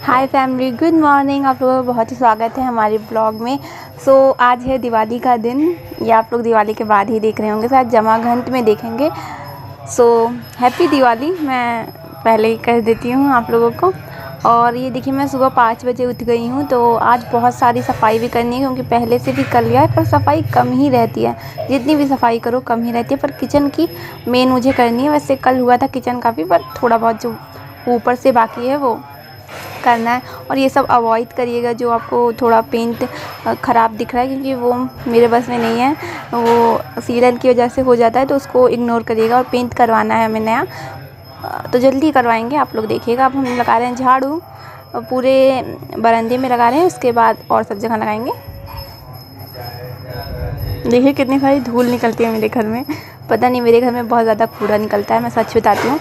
हाय family, good morning. आप लोगों का बहुत ही स्वागत है हमारे ब्लॉग में। आज है दिवाली का दिन। ये आप लोग दिवाली के बाद ही देख रहे होंगे, शायद जमाघंट में देखेंगे। हैप्पी दिवाली मैं पहले ही कह देती हूँ आप लोगों को। और ये देखिए, मैं सुबह 5 बजे उठ गई हूँ। तो आज बहुत सारी सफाई भी करनी है, क्योंकि पहले से भी कर लिया है, पर सफाई कम ही रहती है। जितनी भी सफाई करो कम ही रहती है। पर किचन की मेन मुझे करनी है। वैसे कल हुआ था किचन काफ़ी, पर थोड़ा बहुत जो ऊपर से बाकी है वो करना है। और ये सब अवॉइड करिएगा, जो आपको थोड़ा पेंट ख़राब दिख रहा है, क्योंकि वो मेरे बस में नहीं है। वो सीलन की वजह से हो जाता है, तो उसको इग्नोर करिएगा। और पेंट करवाना है हमें नया, तो जल्दी करवाएंगे। आप लोग देखिएगा। अब हम लगा रहे हैं झाड़ू, पूरे बरामदे में लगा रहे हैं, उसके बाद और सब जगह लगाएंगे। देखिए कितनी सारी धूल निकलती है मेरे घर में। पता नहीं, मेरे घर में बहुत ज़्यादा कूड़ा निकलता है, मैं सच बताती हूँ।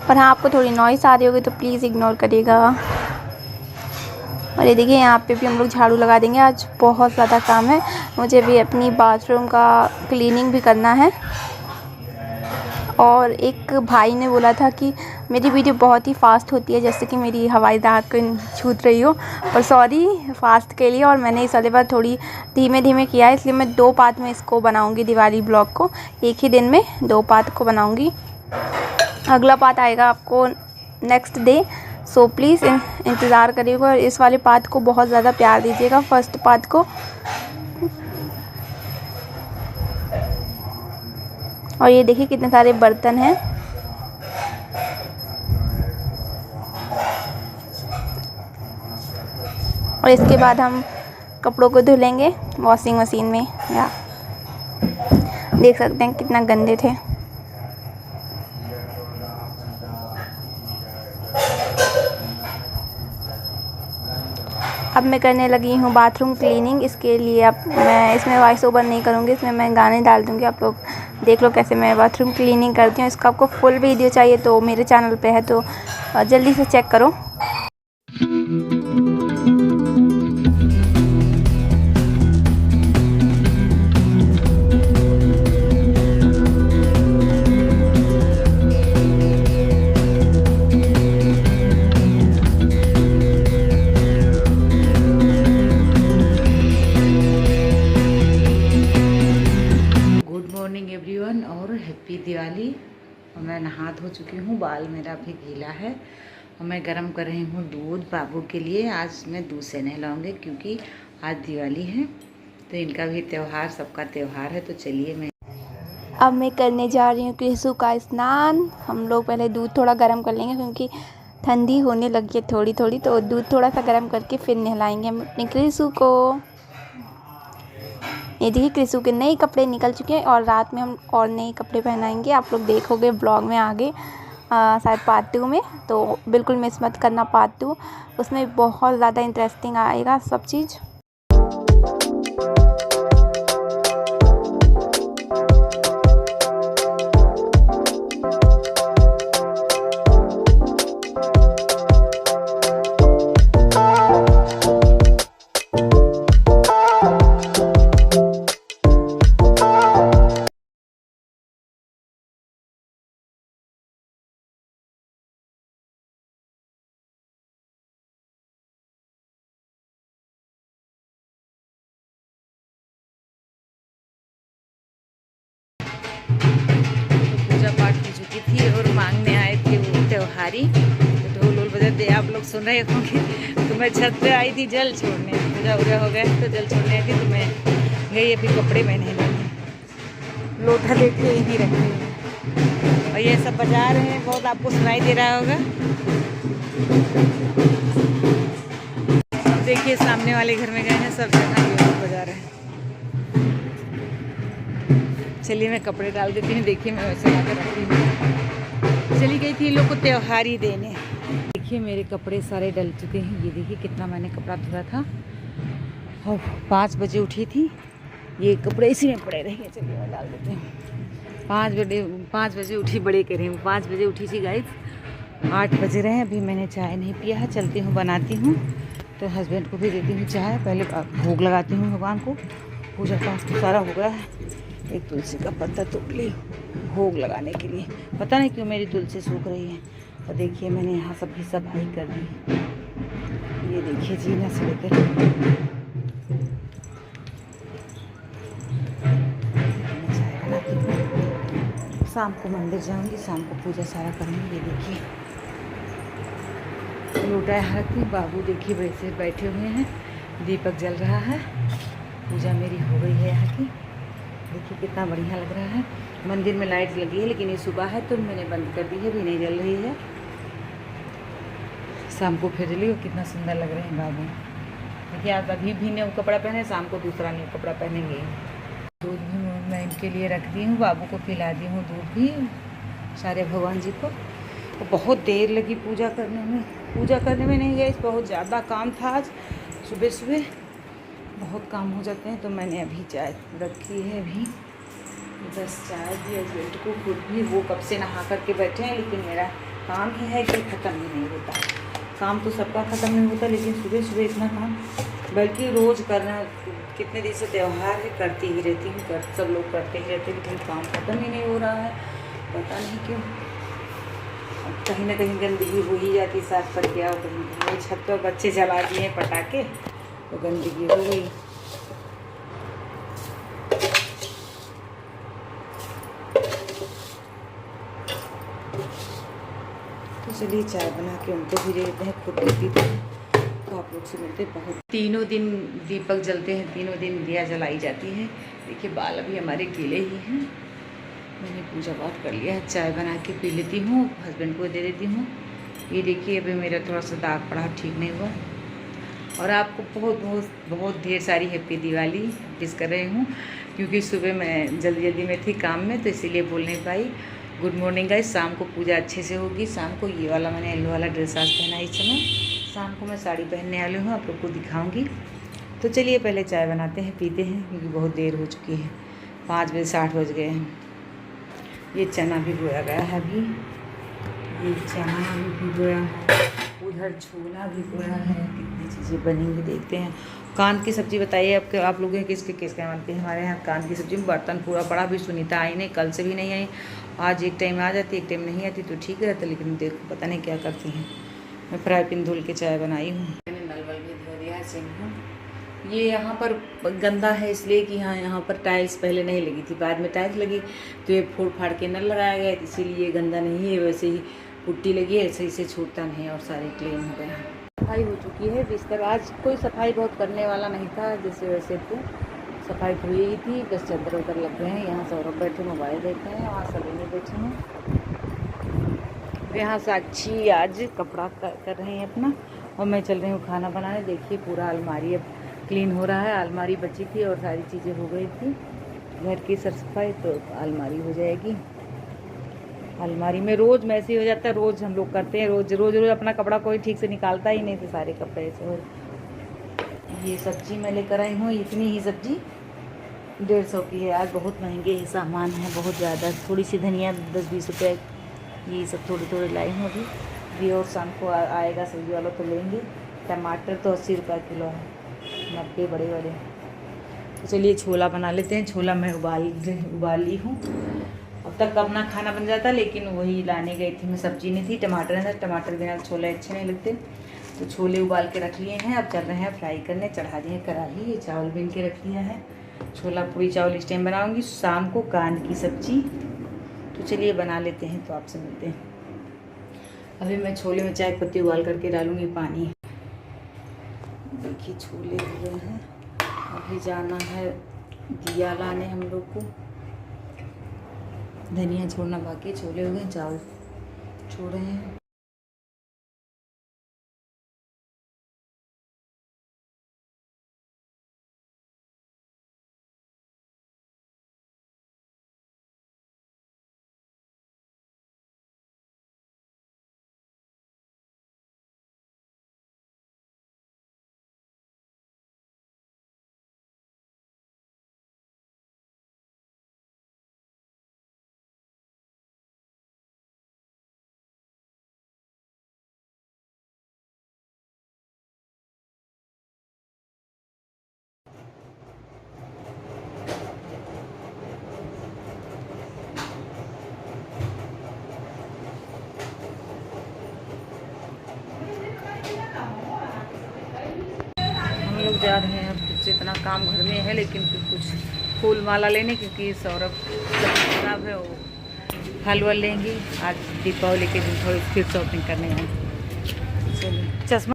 और हाँ, आपको थोड़ी नॉइस आ रही होगी तो प्लीज़ इग्नोर करिएगा। और ये देखिए, यहाँ पे भी हम लोग झाड़ू लगा देंगे। आज बहुत ज़्यादा काम है, मुझे भी अपनी बाथरूम का क्लीनिंग भी करना है। और एक भाई ने बोला था कि मेरी वीडियो बहुत ही फास्ट होती है, जैसे कि मेरी हवाई जहाज़ को छूट रही हो। पर सॉरी फास्ट के लिए। और मैंने इस वाले बार थोड़ी धीमे धीमे किया है, इसलिए मैं 2 पार्ट में इसको बनाऊँगी। दिवाली ब्लॉग को एक ही दिन में 2 पार्ट को बनाऊँगी। अगला पार्ट आएगा आपको नेक्स्ट डे। प्लीज़ इंतज़ार करिएगा। और इस वाले पार्ट को बहुत ज़्यादा प्यार दीजिएगा, फर्स्ट पार्ट को। और ये देखिए कितने सारे बर्तन हैं। और इसके बाद हम कपड़ों को धुलेंगे वॉशिंग मशीन में। या देख सकते हैं कितना गंदे थे। अब मैं करने लगी हूँ बाथरूम क्लीनिंग। इसके लिए अब मैं इसमें वॉइस ओवर नहीं करूँगी, इसमें मैं गाने डाल दूँगी। आप लोग देख लो कैसे मैं बाथरूम क्लीनिंग करती हूँ। इसका आपको फुल वीडियो चाहिए तो मेरे चैनल पे है, तो जल्दी से चेक करो। एवरीवन और हैप्पी दिवाली। और मैं नहा धो चुकी हूँ, बाल मेरा भी गीला है। और मैं गरम कर रही हूँ दूध बाबू के लिए। आज मैं दूध से नहलाऊंगी, क्योंकि आज दिवाली है, तो इनका भी त्यौहार, सबका त्यौहार है। तो चलिए अब मैं करने जा रही हूँ कृषु का स्नान। हम लोग पहले दूध थोड़ा गर्म कर लेंगे, क्योंकि ठंडी होने लगी है थोड़ी थोड़ी, तो दूध थोड़ा सा गर्म करके फिर नहलाएंगे हम अपने कृषु को। ये देखिए, कृषु के नए कपड़े निकल चुके हैं, और रात में हम और नए कपड़े पहनाएंगे। आप लोग देखोगे ब्लॉग में आगे, शायद पार्ट 2 में। तो बिल्कुल मिस मत करना पार्ट 2, उसमें बहुत ज़्यादा इंटरेस्टिंग आएगा सब चीज़। पूजा पाठ हो चुकी थी और मांगने आए थे वो त्योहारी। तो ढोल वोल बजाते आप लोग सुन रहे होंगे। तो मैं छत पे आई थी जल छोड़ने, पूजा वूजा हो गया तो जल छोड़ने आई थी। तो मैं गई, अभी कपड़े मैं नहीं डाली, लोटा लेके यहीं रखी हूँ। और ये सब बजा रहे हैं, बहुत आपको सुनाई दे रहा होगा। देखिए सामने वाले घर में गए हैं, सब जगह ये बजा रहे हैं। चलिए मैं कपड़े डाल देती हूँ। देखिए मैं वैसे ला कर रखी हूँ। चली गई थी इन लोग को त्योहार ही देने। देखिए मेरे कपड़े सारे डल चुके हैं। ये देखिए कितना मैंने कपड़ा धोया था। और 5 बजे उठी थी, ये कपड़े इसी में पड़े रहेंगे। चलिए मैं डाल देती हूँ। 5 बजे उठी, बड़े कह रही हूँ, 5 बजे उठी थी गाइस। 8 बजे रहे, अभी मैंने चाय नहीं पिया है। चलती हूँ बनाती हूँ, तो हस्बैंड को भी देती हूँ चाय। पहले भोग लगाती हूँ भगवान को। पूजा पाठ तो सारा हो गया है। एक तुलसी का पत्ता तोड़ ली भोग लगाने के लिए। पता नहीं क्यों मेरी तुलसी सूख रही है। और देखिए मैंने यहाँ सब भी सफाई कर दी। ये देखिए जीना से लेकर चाय बनाती हूँ। शाम को मंदिर जाऊँगी, शाम को पूजा सारा करूँगी। ये देखिए लोटा यहाँ रखती हूँ। बाबू देखिए वैसे बैठे हुए हैं, दीपक जल रहा है। पूजा मेरी हो गई है यहाँ की। देखिए कितना बढ़िया लग रहा है। मंदिर में लाइट लगी है लेकिन ये सुबह है तो मैंने बंद कर दी है, भी नहीं जल रही है। शाम को फिर जली और कितना सुंदर लग रहे हैं बाबू। देखिए आज अभी भी न्यू कपड़ा पहने, शाम को दूसरा न्यू कपड़ा पहनेंगे। दूध भी मैं इनके लिए रख दी हूँ, बाबू को पिला दी हूँ दूध भी, सारे भगवान जी को। तो बहुत देर लगी पूजा करने में नहीं गए, बहुत ज़्यादा काम था आज। सुबह सुबह बहुत काम हो जाते हैं तो मैंने अभी चाय रखी है। अभी बस चाय भी हस्बैंड को, खुद भी वो कब से नहा करके बैठे हैं, लेकिन मेरा काम ही है कि ख़त्म ही नहीं होता। काम तो सबका ख़त्म नहीं होता, लेकिन सुबह सुबह इतना काम, बल्कि रोज़ करना, कितने दिन से त्यौहार है करती ही रहती हूँ, सब लोग करते ही रहते हैं, लेकिन काम ख़त्म ही नहीं हो रहा है, पता नहीं क्यों। कहीं ना कहीं गंदगी हो ही जाती, साफ करके आओ। कहीं छत पर बच्चे जला दिए पटाखे तो गंदगी हो गई। तो चलिए चाय बना के उनको भी दे देते हैं, खुद भी पीते हैं। तो आप लोग से मिलते बहुत। तीनों दिन दीपक जलते हैं, तीनों दिन दिया जलाई जाती है। देखिए बाल अभी हमारे गीले ही हैं। मैंने पूजा पाठ कर लिया है, चाय बना के पी लेती हूँ, हस्बैंड को दे देती हूँ। ये देखिए अभी मेरा थोड़ा सा दाग पड़ा, ठीक नहीं हुआ। और आपको बहुत बहुत बहुत ढेर सारी हैप्पी दिवाली विश कर रही हूँ, क्योंकि सुबह मैं जल्दी में थी काम में, तो इसीलिए बोल नहीं पाई। Good morning guys. शाम को पूजा अच्छे से होगी। शाम को ये वाला मैंने येलो वाला ड्रेस आज पहना है। इस समय शाम को मैं साड़ी पहनने वाली हूँ, आप लोग को दिखाऊंगी। तो चलिए पहले चाय बनाते हैं, पीते हैं, क्योंकि बहुत देर हो चुकी है। 5:60 बज गए हैं। ये चना भिगोया गया है अभी, ये चना भी भिगोया है, उधर छोला भिगोया है। कितनी चीज़ें बनेंगी देखते हैं। कान की सब्ज़ी बताइए आप लोग किसके बनते हैं। हमारे यहाँ कान की सब्ज़ी में बर्तन पूरा पड़ा, भी सुनीता आई नहीं, कल से भी नहीं आई। आज एक टाइम आ जाती, एक टाइम नहीं आती, तो ठीक रहता, लेकिन देखो पता नहीं क्या करती हैं। मैं फ्राई पैन धुल के चाय बनाई हूँ। मैंने नल वल भी धो दिया है, सिंक। ये यहाँ पर गंदा है इसलिए कि यहाँ पर टाइल्स पहले नहीं लगी थी, बाद में टाइल्स लगी तो ये फोड़ फाड़ के नल लगाया गया, इसीलिए गंदा नहीं है। वैसे ही पुट्टी लगी है, सही से छूटता नहीं है और सारे क्लीन हो गए हैं। सफाई हो चुकी है बिस्तर। आज कोई सफाई बहुत करने वाला नहीं था, जैसे वैसे तो सफाई तो हुई ही थी, बस चादर उधर लग रहे हैं। यहाँ सौरभ बैठे मोबाइल देख रहे हैं, वहाँ सभी नहीं बैठे हैं। यहाँ साक्षी आज कपड़ा कर रहे हैं अपना, और मैं चल रही हूँ खाना बनाने। देखिए पूरा अलमारी अब क्लीन हो रहा है। अलमारी बची थी और सारी चीज़ें हो गई थी घर की साफ सफाई, तो अलमारी हो जाएगी। अलमारी में रोज़ मैसी हो जाता है, रोज़ हम लोग करते हैं, रोज़ रोज़ रोज़ अपना कपड़ा कोई ठीक से निकालता ही नहीं, तो सारे कपड़े ऐसे हो। ये सब्ज़ी मैं लेकर आई हूँ, इतनी ही सब्ज़ी 150 की है। आज बहुत महंगे ही सामान है, बहुत ज़्यादा। थोड़ी सी धनिया 10-20 रुपये, ये सब थोड़े थोड़े लाई हूँ अभी और शाम को आएगा सब्ज़ी वाला तो लेंगे। टमाटर तो 80 रुपये किलो है, 90 बड़े बड़े। तो चलिए छोला बना लेते हैं। छोला मैं उबाली हूँ। अब तक अपना खाना बन जाता, लेकिन वही लाने गई थी मैं, सब्ज़ी नहीं थी, टमाटर है, टमाटर बिना छोले अच्छे नहीं लगते, तो छोले उबाल के रख लिए हैं। अब चल रहे हैं फ्राई करने, चढ़ा दिए कढ़ाई। ये चावल बीन के रख दिया है, छोला पूरी चावल इस टाइम बनाऊंगी, शाम को कान की सब्ज़ी। तो चलिए बना लेते हैं, तो आपसे मिलते हैं। अभी मैं छोले में चाय पत्ती उबाल करके डालूंगी पानी। देखिए छोले हुए हैं, अभी जाना है दिया लाने हम लोग को। धनिया छोड़ना बाकी, छोले हो गए, चावल छोड़ रहे हैं। लोग जा रहे हैं, अब कुछ इतना काम घर में है, लेकिन फिर कुछ फूल माला लेने, क्योंकि सौरभ खराब है, वो फल वल लेंगे। आज दीपावली के दिन थोड़ी फिर शॉपिंग करने आए। चलिए चश्मा।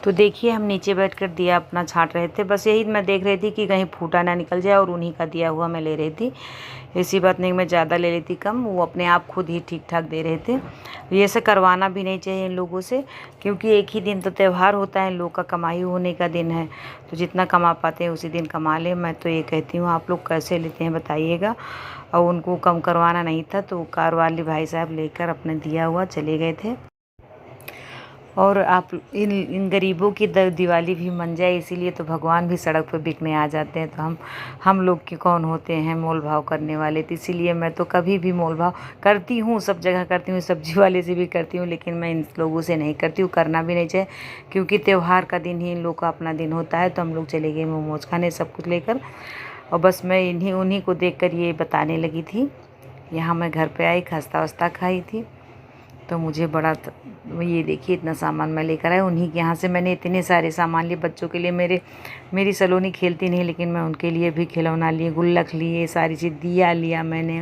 तो देखिए हम नीचे बैठकर दिया अपना छांट रहे थे, बस यही मैं देख रही थी कि कहीं फूटा ना निकल जाए, और उन्हीं का दिया हुआ मैं ले रही थी। ऐसी बात नहीं मैं ज़्यादा ले लेती कम, वो अपने आप खुद ही ठीक ठाक दे रहे थे। ये से करवाना भी नहीं चाहिए इन लोगों से, क्योंकि एक ही दिन तो त्यौहार होता है, इन लोग का कमाई होने का दिन है, तो जितना कमा पाते हैं उसी दिन कमा लें। मैं तो ये कहती हूँ, आप लोग कैसे लेते हैं बताइएगा। और उनको कम करवाना नहीं था, तो कार वाले भाई साहब लेकर अपने दिया हुआ चले गए थे। और आप इन गरीबों की दिवाली भी मन जाए, इसीलिए तो भगवान भी सड़क पर बिकने आ जाते हैं। तो हम लोग के कौन होते हैं मोल भाव करने वाले। तो इसीलिए मैं तो कभी भी मोल भाव करती हूँ, सब जगह करती हूँ, सब्जी वाले से भी करती हूँ, लेकिन मैं इन लोगों से नहीं करती हूँ, करना भी नहीं चाहिए, क्योंकि त्यौहार का दिन ही इन लोग का अपना दिन होता है। तो हम लोग चले गए मोमोज खाने सब कुछ लेकर, और बस मैं उन्हीं को देख कर ये बताने लगी थी। यहाँ मैं घर पर आई, खस्ता वस्ता खाई थी, तो मुझे बड़ा ये देखिए इतना सामान मैं लेकर आई। उन्हीं के यहाँ से मैंने इतने सारे सामान लिए बच्चों के लिए। मेरी सलोनी खेलती नहीं, लेकिन मैं उनके लिए भी खिलौना लिए, गुल्लक लिए, सारी चीज़, दिया लिया मैंने।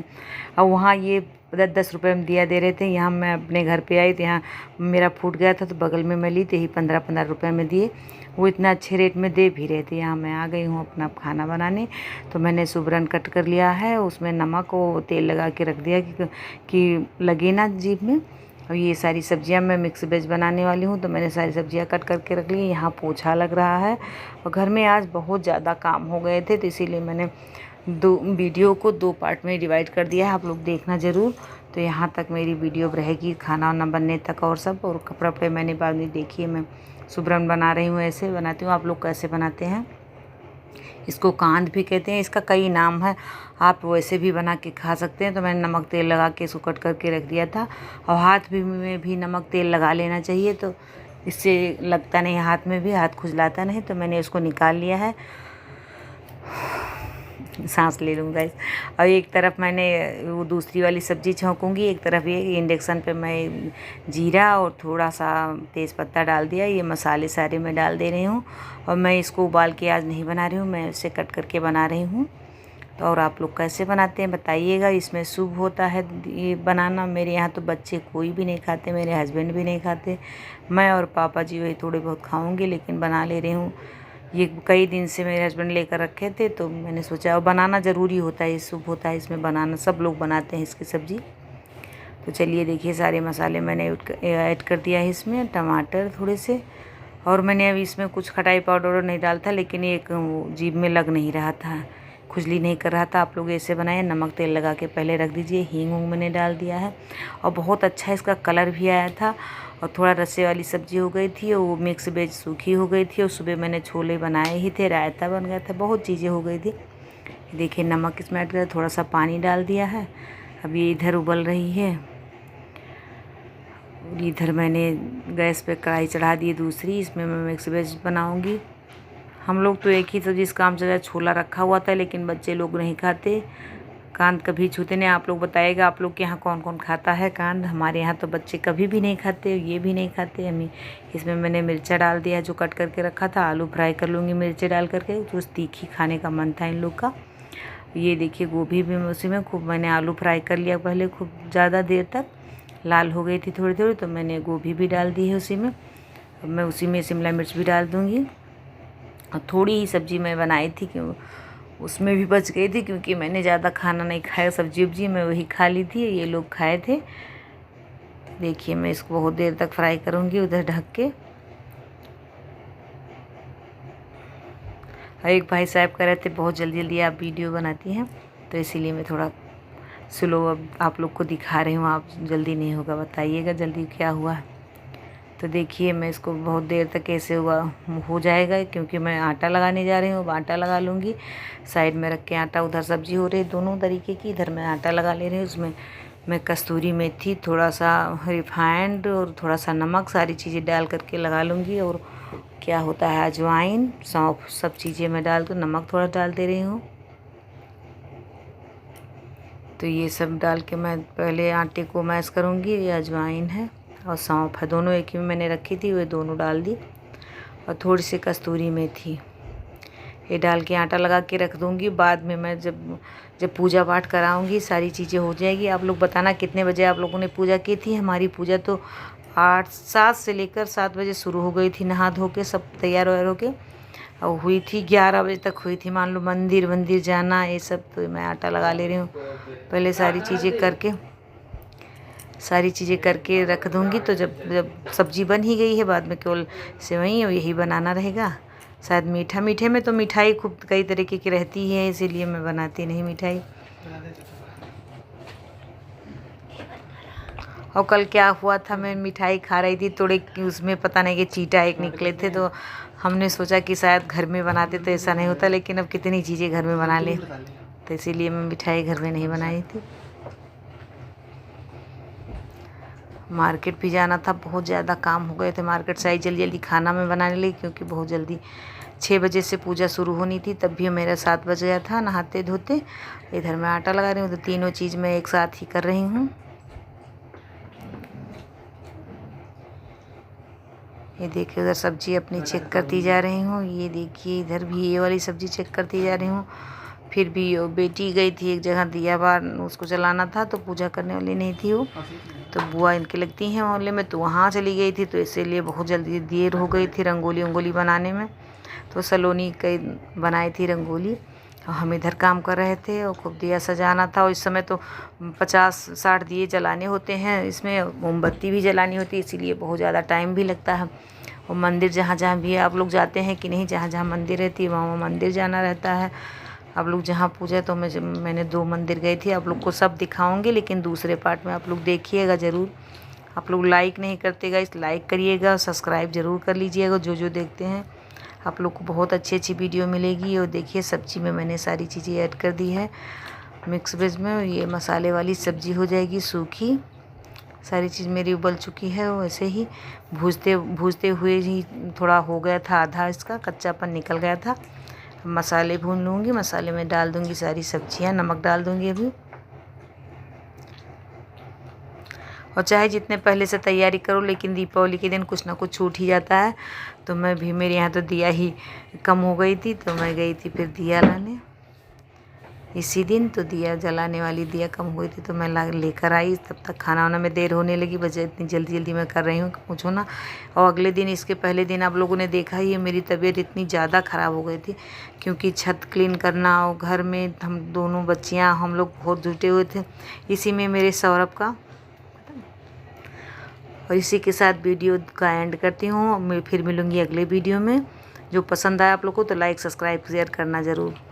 और वहाँ ये 10-10 रुपये में दिया दे रहे थे। यहाँ मैं अपने घर पे आई तो यहाँ मेरा फूट गया था, तो बगल में मैं ली तो ही 15-15 रुपये में दिए। वो इतना अच्छे रेट में दे भी रहे थे। यहाँ मैं आ गई हूँ अपना खाना बनाने। तो मैंने सुबरन कट कर लिया है, उसमें नमक और तेल लगा के रख दिया कि लगे ना जीभ में। और ये सारी सब्जियां मैं मिक्स वेज बनाने वाली हूँ, तो मैंने सारी सब्जियां कट करके रख ली। यहाँ पोछा लग रहा है, और घर में आज बहुत ज़्यादा काम हो गए थे, तो इसीलिए मैंने वीडियो को 2 पार्ट में डिवाइड कर दिया है। आप लोग देखना ज़रूर। तो यहाँ तक मेरी वीडियो रहेगी, खाना वाना बनने तक और सब। और कपड़ा पे मैंने बाद में देखिए मैं सुबरन बना रही हूँ, ऐसे बनाती हूँ। आप लोग कैसे बनाते हैं? इसको कांद भी कहते हैं, इसका कई नाम है, आप वैसे भी बना के खा सकते हैं। तो मैंने नमक तेल लगा के इसको कट करके रख दिया था। और हाथ में भी नमक तेल लगा लेना चाहिए, तो इससे लगता नहीं हाथ में भी, हाथ खुजलाता नहीं। तो मैंने इसको निकाल लिया है। सांस ले लूँगा इस। और एक तरफ मैंने वो दूसरी वाली सब्ज़ी छौंकूँगी, एक तरफ ये इंडक्शन पे मैं जीरा और थोड़ा सा तेज़पत्ता डाल दिया। ये मसाले सारे मैं डाल दे रही हूँ, और मैं इसको उबाल के आज नहीं बना रही हूँ, मैं इसे कट करके बना रही हूँ। तो और आप लोग कैसे बनाते हैं बताइएगा। इसमें शुभ होता है ये बनाना। मेरे यहाँ तो बच्चे कोई भी नहीं खाते, मेरे हस्बैंड भी नहीं खाते, मैं और पापा जी वही थोड़े बहुत खाऊँगी, लेकिन बना ले रही हूँ। ये कई दिन से मेरे हस्बैंड लेकर रखे थे, तो मैंने सोचा और बनाना ज़रूरी होता है, शुभ होता है इसमें बनाना, सब लोग बनाते हैं इसकी सब्ज़ी। तो चलिए देखिए सारे मसाले मैंने ऐड कर दिया है इसमें, टमाटर थोड़े से। और मैंने अभी इसमें कुछ खटाई पाउडर नहीं डाला था, लेकिन एक जीभ में लग नहीं रहा था, खुजली नहीं कर रहा था। आप लोग ऐसे बनाए, नमक तेल लगा के पहले रख दीजिए। हींग मैंने डाल दिया है, और बहुत अच्छा इसका कलर भी आया था। और थोड़ा रस्से वाली सब्ज़ी हो गई थी, और वो मिक्स वेज सूखी हो गई थी। और सुबह मैंने छोले बनाए ही थे, रायता बन गया था, बहुत चीज़ें हो गई थी। देखिए नमक इसमें ऐड कर, थोड़ा सा पानी डाल दिया है। अब ये इधर उबल रही है, और इधर मैंने गैस पे कढ़ाई चढ़ा दी दूसरी, इसमें मैं मिक्स वेज बनाऊँगी। हम लोग तो एक ही सब्ज़ी इस काम चला, छोला रखा हुआ था, लेकिन बच्चे लोग नहीं खाते, कांद कभी छूते नहीं। आप लोग बताइएगा आप लोग के यहाँ कौन कौन खाता है कांद। हमारे यहाँ तो बच्चे कभी भी नहीं खाते, ये भी नहीं खाते। हमें इसमें मैंने मिर्चा डाल दिया जो कट करके रखा था। आलू फ्राई कर लूँगी मिर्ची डाल करके, तो तीखी खाने का मन था इन लोग का। ये देखिए गोभी भी उसी में खूब मैंने आलू फ्राई कर लिया पहले, खूब ज़्यादा देर तक लाल हो गई थी थोड़ी थोड़ी, तो मैंने गोभी भी डाल दी है उसी में। अब मैं उसी में शिमला मिर्च भी डाल दूँगी। और थोड़ी ही सब्ज़ी मैं बनाई थी, क्यों उसमें भी बच गई थी, क्योंकि मैंने ज़्यादा खाना नहीं खाया, सब्जी उब्जी मैं वही खा ली थी, ये लोग खाए थे। देखिए मैं इसको बहुत देर तक फ्राई करूँगी उधर ढक के। और एक भाई साहब कह रहे थे बहुत जल्दी जल्दी आप वीडियो बनाती हैं, तो इसीलिए मैं थोड़ा स्लो अब आप लोग को दिखा रही हूँ। आप जल्दी नहीं होगा बताइएगा जल्दी क्या हुआ। तो देखिए मैं इसको बहुत देर तक कैसे हुआ हो जाएगा, क्योंकि मैं आटा लगाने जा रही हूँ। अब आटा लगा लूँगी, साइड में रख के आटा, उधर सब्ज़ी हो रही है दोनों तरीके की, इधर मैं आटा लगा ले रही हूँ। उसमें मैं कस्तूरी मेथी, थोड़ा सा रिफाइंड और थोड़ा सा नमक, सारी चीज़ें डाल करके लगा लूँगी। और क्या होता है अजवाइन, सौंफ, सब चीज़ें मैं डाल कर, नमक थोड़ा डाल दे रही हूँ। तो ये सब डाल के मैं पहले आटे को मैश करूँगी। ये अजवाइन है और सौंफ है, दोनों एक ही में मैंने रखी थी, वे दोनों डाल दी। और थोड़ी सी कस्तूरी मेथी, ये डाल के आटा लगा के रख दूँगी। बाद में मैं जब पूजा पाठ कराऊँगी सारी चीज़ें हो जाएगी। आप लोग बताना कितने बजे आप लोगों ने पूजा की थी। हमारी पूजा तो 7 से लेकर 7 बजे शुरू हो गई थी, नहा धो के सब तैयार वैयार हो के, और हुई थी 11 बजे तक हुई थी। मान लो मंदिर जाना ये सब, तो मैं आटा लगा ले रही हूँ पहले सारी चीज़ें करके रख दूँगी। तो जब सब्जी बन ही गई है, बाद में केवल सेवई और यही बनाना रहेगा। शायद मीठे में तो मिठाई खूब कई तरीके की रहती है, इसीलिए मैं बनाती नहीं मिठाई। और कल क्या हुआ था, मैं मिठाई खा रही थी, थोड़े उसमें पता नहीं कि चीटा एक निकले थे, तो हमने सोचा कि शायद घर में बनाते तो ऐसा नहीं होता, लेकिन अब कितनी चीज़ें घर में बना ले, तो इसीलिए मैं मिठाई घर में नहीं बनाई थी। मार्केट भी जाना था, बहुत ज़्यादा काम हो गए थे मार्केट से आई जल्दी खाना मैं बनाने लगी, क्योंकि बहुत जल्दी 6 बजे से पूजा शुरू होनी थी, तब भी मेरा 7 बज गया था नहाते धोते। इधर मैं आटा लगा रही हूँ, तो तीनों चीज़ मैं एक साथ ही कर रही हूँ। ये देखिए उधर सब्जी अपनी चेक करती जा रही हूँ, ये देखिए इधर भी ये वाली सब्जी चेक करती जा रही हूँ। फिर भी बेटी गई थी एक जगह, दिया बार उसको जलाना था, तो पूजा करने वाली नहीं थी वो, तो बुआ इनके लगती हैं मोहल्ले में, तो वहाँ चली गई थी, तो इसीलिए बहुत जल्दी देर हो गई थी रंगोली बनाने में। तो सलोनी कई बनाई थी रंगोली, और हम इधर काम कर रहे थे, और खूब दिया सजाना था। और इस समय तो 50-60 दिए जलाने होते हैं, इसमें मोमबत्ती भी जलानी होती है, इसीलिए बहुत ज़्यादा टाइम भी लगता है। और मंदिर जहाँ भी आप लोग जाते हैं कि नहीं, जहाँ मंदिर रहती है वहाँ मंदिर जाना रहता है। आप लोग जहाँ पूजा, तो मैंने 2 मंदिर गई थी, आप लोग को सब दिखाऊंगी, लेकिन दूसरे पार्ट में आप लोग देखिएगा ज़रूर। आप लोग लाइक नहीं करते गाइस, लाइक करिएगा और सब्सक्राइब ज़रूर कर लीजिएगा जो देखते हैं। आप लोग को बहुत अच्छी वीडियो मिलेगी। और देखिए सब्जी में मैंने सारी चीज़ें ऐड कर दी है मिक्स वेज में। ये मसाले वाली सब्जी हो जाएगी सूखी, सारी चीज़ मेरी उबल चुकी है। वैसे ही भूजते हुए ही थोड़ा हो गया था, आधा इसका कच्चापन निकल गया था। मसाले भून लूँगी, मसाले में डाल दूँगी सारी सब्जियाँ, नमक डाल दूँगी अभी। और चाहे जितने पहले से तैयारी करो, लेकिन दीपावली के दिन कुछ ना कुछ छूट ही जाता है। तो मैं भी, मेरे यहाँ तो दिया ही कम हो गई थी, तो मैं गई थी फिर दिया लाने इसी दिन। तो दिया जलाने वाली दिया कम हो गई थी, तो मैं लेकर आई। तब तक खाना वाना में देर होने लगी, वजह इतनी जल्दी मैं कर रही हूँ पूछो ना। और अगले दिन, इसके पहले दिन आप लोगों ने देखा ही है, मेरी तबीयत इतनी ज़्यादा ख़राब हो गई थी, क्योंकि छत क्लीन करना और घर में हम दोनों बच्चियाँ हम लोग बहुत जुटे हुए थे, इसी में मेरे सौरभ का। और इसी के साथ वीडियो का एंड करती हूँ। मैं फिर मिलूँगी अगले वीडियो में। जो पसंद आया आप लोग को, तो लाइक सब्सक्राइब शेयर करना ज़रूर।